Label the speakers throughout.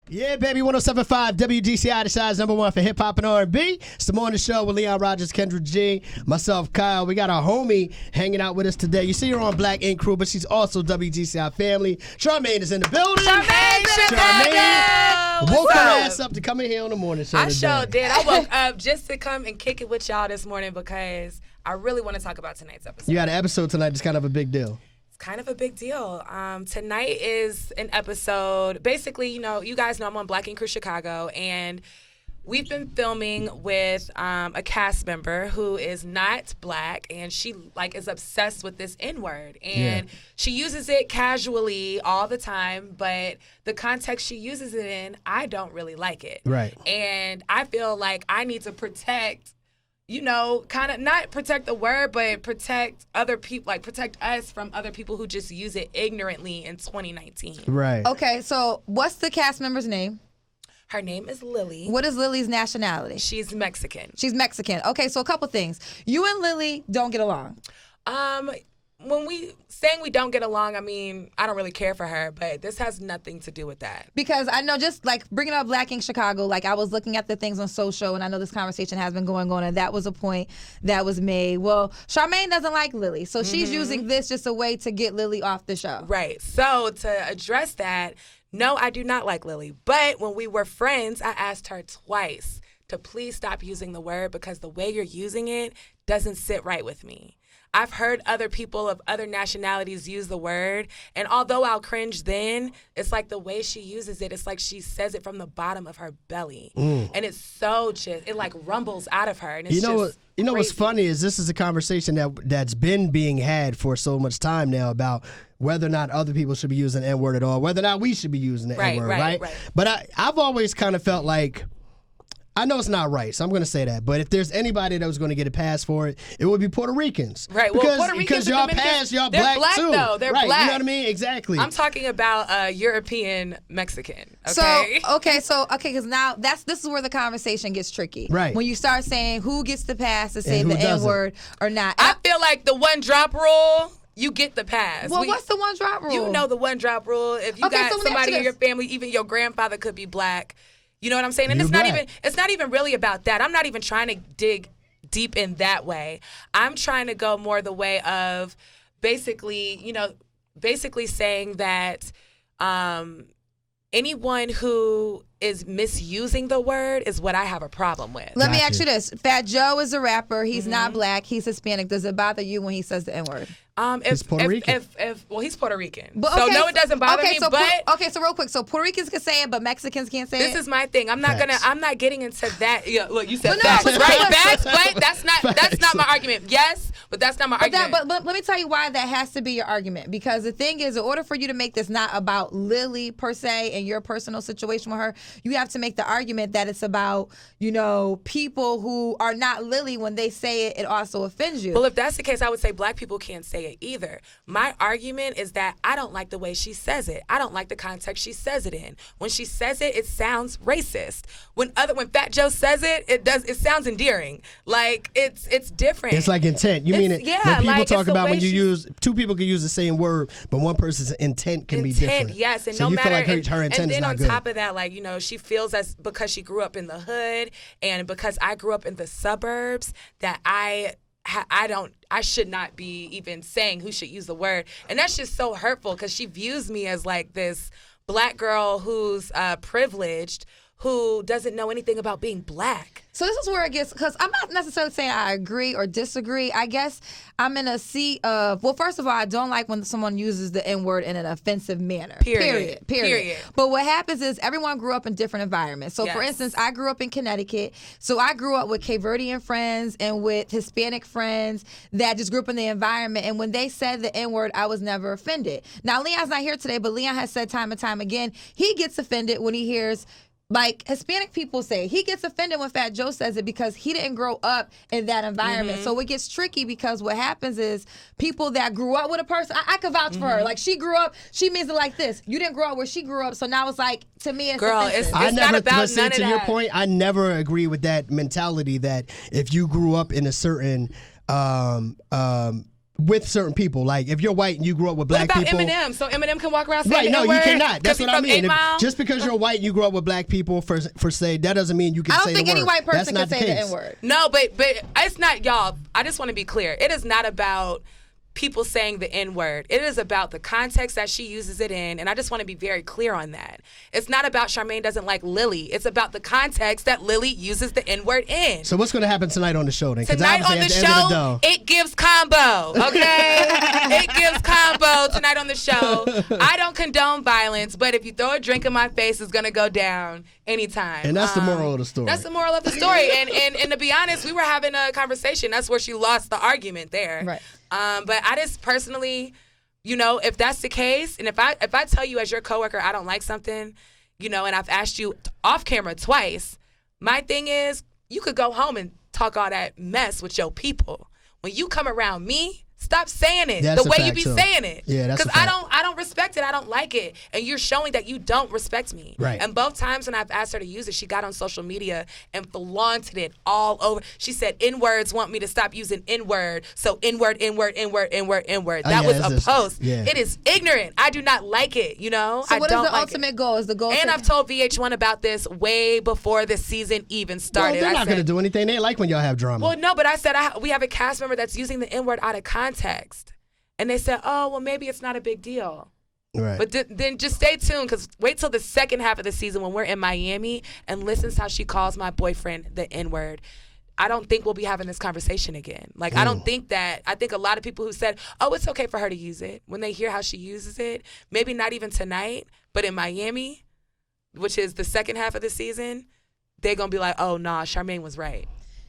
Speaker 1: Yeah, baby, 107.5 WGCI, the size number one for hip hop and R&B. It's the morning show with Leon Rogers, Kendra G, myself, Kyle. We got our homie hanging out with us today. You see her on Black Ink Crew, but she's also WGCI family. Charmaine is in the building.
Speaker 2: Charmaine
Speaker 1: woke her ass up to come in here on the morning show
Speaker 2: I
Speaker 1: today.
Speaker 2: sure did. I woke up just to come and kick it with y'all this morning because I really want to talk about tonight's episode.
Speaker 1: You got an episode tonight that's kind of a big deal.
Speaker 2: Kind of a big deal. Tonight is an episode. Basically, you guys know I'm on Black Ink Crew Chicago, and we've been filming with a cast member who is not black, and she is obsessed with this N-word, and she uses it casually all the time, but the context she uses it in, I don't really like it.
Speaker 1: Right.
Speaker 2: And I feel like I need to protect. Kind of not protect the word, but protect other people, protect us from other people who just use it ignorantly in 2019.
Speaker 1: Right.
Speaker 3: Okay, so what's the cast member's name?
Speaker 2: Her name is Lily.
Speaker 3: What is Lily's nationality?
Speaker 2: She's Mexican.
Speaker 3: She's Mexican. Okay, so a couple things. You and Lily don't get along.
Speaker 2: When we saying we don't get along, I mean, I don't really care for her, but this has nothing to do with that.
Speaker 3: Because I know, just bringing up Black Ink Chicago, I was looking at the things on social, and I know this conversation has been going on, and that was a point that was made. Well, Charmaine doesn't like Lily, so she's using this just a way to get Lily off the show.
Speaker 2: Right. So to address that, no, I do not like Lily. But when we were friends, I asked her twice to please stop using the word because the way you're using it doesn't sit right with me. I've heard other people of other nationalities use the word, and although I'll cringe then, it's like the way she uses it, it's like she says it from the bottom of her belly. And it's so just, it rumbles out of her. And it's
Speaker 1: what's funny is this is a conversation that's been being had for so much time now about whether or not other people should be using the N-word at all, whether or not we should be using the N-word, right? But I've always kind of felt like, I know it's not right, so I'm going to say that. But if there's anybody that was going to get a pass for it, it would be Puerto Ricans.
Speaker 2: Right. Well, Puerto Ricans,
Speaker 1: because y'all pass, y'all
Speaker 2: they're
Speaker 1: black too.
Speaker 2: Though. They're
Speaker 1: right.
Speaker 2: black.
Speaker 1: You know what I mean? Exactly.
Speaker 2: I'm talking about European Mexican. Okay.
Speaker 3: Because now this is where the conversation gets tricky.
Speaker 1: Right.
Speaker 3: When you start saying who gets the pass to say the N-word or not.
Speaker 2: I feel like the one drop rule. You get the pass.
Speaker 3: Well, what's the one drop rule?
Speaker 2: You know the one drop rule. If you got somebody in your family, even your grandfather could be black. You know what I'm saying? And it's not even really about that. I'm not even trying to dig deep in that way. I'm trying to go more the way of basically saying that anyone who is misusing the word is what I have a problem with.
Speaker 3: Let me ask you this. Fat Joe is a rapper. He's not black. He's Hispanic. Does it bother you when he says the N-word?
Speaker 1: He's Puerto Rican.
Speaker 2: He's Puerto Rican.
Speaker 3: But,
Speaker 2: so no, it doesn't bother me.
Speaker 3: So real quick, so Puerto Ricans can say it, but Mexicans can't say it.
Speaker 2: This is my thing. I'm not getting into that. Yeah, look, you said
Speaker 3: no,
Speaker 2: facts,
Speaker 3: but
Speaker 2: right? Facts, but that's not my argument. Yes, but that's not my argument.
Speaker 3: But let me tell you why that has to be your argument. Because the thing is, in order for you to make this not about Lily per se and your personal situation with her, you have to make the argument that it's about, people who are not Lily. When they say it, it also offends you.
Speaker 2: Well, if that's the case, I would say black people can't say it either. My argument is that I don't like the way she says it. I don't like the context she says it in. When she says it, it sounds racist. When Fat Joe says it, it sounds endearing. It's different.
Speaker 1: It's like intent. You mean it?
Speaker 2: Yeah.
Speaker 1: When people talk about when you use, two people can use the same word, but one person's intent can be different.
Speaker 2: Yes, and
Speaker 1: so
Speaker 2: no
Speaker 1: you
Speaker 2: matter.
Speaker 1: Feel like her intent
Speaker 2: and
Speaker 1: is
Speaker 2: then
Speaker 1: not
Speaker 2: on
Speaker 1: good.
Speaker 2: top of that, she feels as because she grew up in the hood and because I grew up in the suburbs that I should not be even saying who should use the word. And that's just so hurtful because she views me as this black girl who's privileged, who doesn't know anything about being black.
Speaker 3: So this is where it gets, because I'm not necessarily saying I agree or disagree. I guess I'm in a seat of, well, first of all, I don't like when someone uses the N-word in an offensive manner. Period. But what happens is everyone grew up in different environments. So for instance, I grew up in Connecticut. So I grew up with Cape Verdean friends and with Hispanic friends that just grew up in the environment. And when they said the N-word, I was never offended. Now, Leon's not here today, but Leon has said time and time again, he gets offended when he hears Hispanic people say. He gets offended when Fat Joe says it because he didn't grow up in that environment. So it gets tricky because what happens is people that grew up with a person, I could vouch for her. She grew up, she means it like this. You didn't grow up where she grew up, so now it's to me it's offensive.
Speaker 2: It's not about none of
Speaker 1: to your point, I never agree with that mentality that if you grew up in a certain with certain people. Like if you're white and you grew up with black people.
Speaker 2: What about Eminem? So Eminem can walk around saying
Speaker 1: right? No,
Speaker 2: N-word
Speaker 1: you cannot. That's what I mean.
Speaker 2: Just
Speaker 1: because you're white and you grew up with black people, for say that doesn't mean you can say the word.
Speaker 3: I don't think any white person
Speaker 1: can
Speaker 3: say the N-word.
Speaker 2: No, but it's not, y'all. I just want to be clear. It is not about people saying the N-word. It is about the context that she uses it in, and I just want to be very clear on that. It's not about Charmaine doesn't like Lily. It's about the context that Lily uses the N-word in.
Speaker 1: So what's going to happen tonight on the show then?
Speaker 2: Tonight on the show, it gives combo, okay? It gives combo tonight on the show. I don't condone violence, but if you throw a drink in my face, it's going to go down anytime.
Speaker 1: And that's the moral of the story.
Speaker 2: That's the moral of the story. And to be honest, we were having a conversation. That's where she lost the argument there.
Speaker 3: Right.
Speaker 2: But I just personally, if that's the case, and if I tell you as your coworker I don't like something, and I've asked you off camera twice, my thing is you could go home and talk all that mess with your people. When you come around me, stop saying it the way you be saying it.
Speaker 1: Yeah, that's a
Speaker 2: fact.
Speaker 1: Because
Speaker 2: I don't respect it. I don't like it. And you're showing that you don't respect me.
Speaker 1: Right.
Speaker 2: And both times when I've asked her to use it, she got on social media and flaunted it all over. She said, N-words want me to stop using N-word. So N-word, N-word, N-word, N-word, N-word. That was a post.
Speaker 1: Yeah.
Speaker 2: It is ignorant. I do not like it,
Speaker 3: So what is the ultimate goal? Is the goal?
Speaker 2: And I've told VH1 about this way before the season even started.
Speaker 1: Well, they're not going to do anything. They like when y'all have drama.
Speaker 2: Well, no, but I said we have a cast member that's using the N-word out of context. And they said, oh, well, maybe it's not a big deal.
Speaker 1: Right.
Speaker 2: But then just stay tuned, because wait till the second half of the season when we're in Miami and listens how she calls my boyfriend the N-word. I don't think we'll be having this conversation again. I don't think that. I think a lot of people who said, oh, it's okay for her to use it, when they hear how she uses it, maybe not even tonight, but in Miami, which is the second half of the season, they're going to be like, oh, nah, Charmaine was right.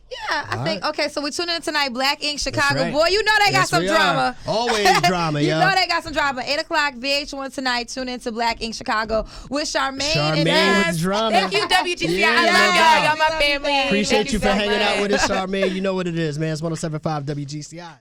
Speaker 3: Yeah, I think, okay, so we tune in tonight, Black Ink Chicago.
Speaker 1: Right.
Speaker 3: Boy, you know they got some drama.
Speaker 1: Always drama,
Speaker 3: You know they got some drama. 8 o'clock, VH1 tonight. Tune in to Black Ink Chicago with Charmaine.
Speaker 1: Charmaine with drama.
Speaker 2: Thank you, WGCI. I love y'all. Y'all my family.
Speaker 1: Appreciate you for
Speaker 2: so
Speaker 1: hanging
Speaker 2: much.
Speaker 1: out with us, Charmaine. You know what it is, man. It's 107.5 WGCI.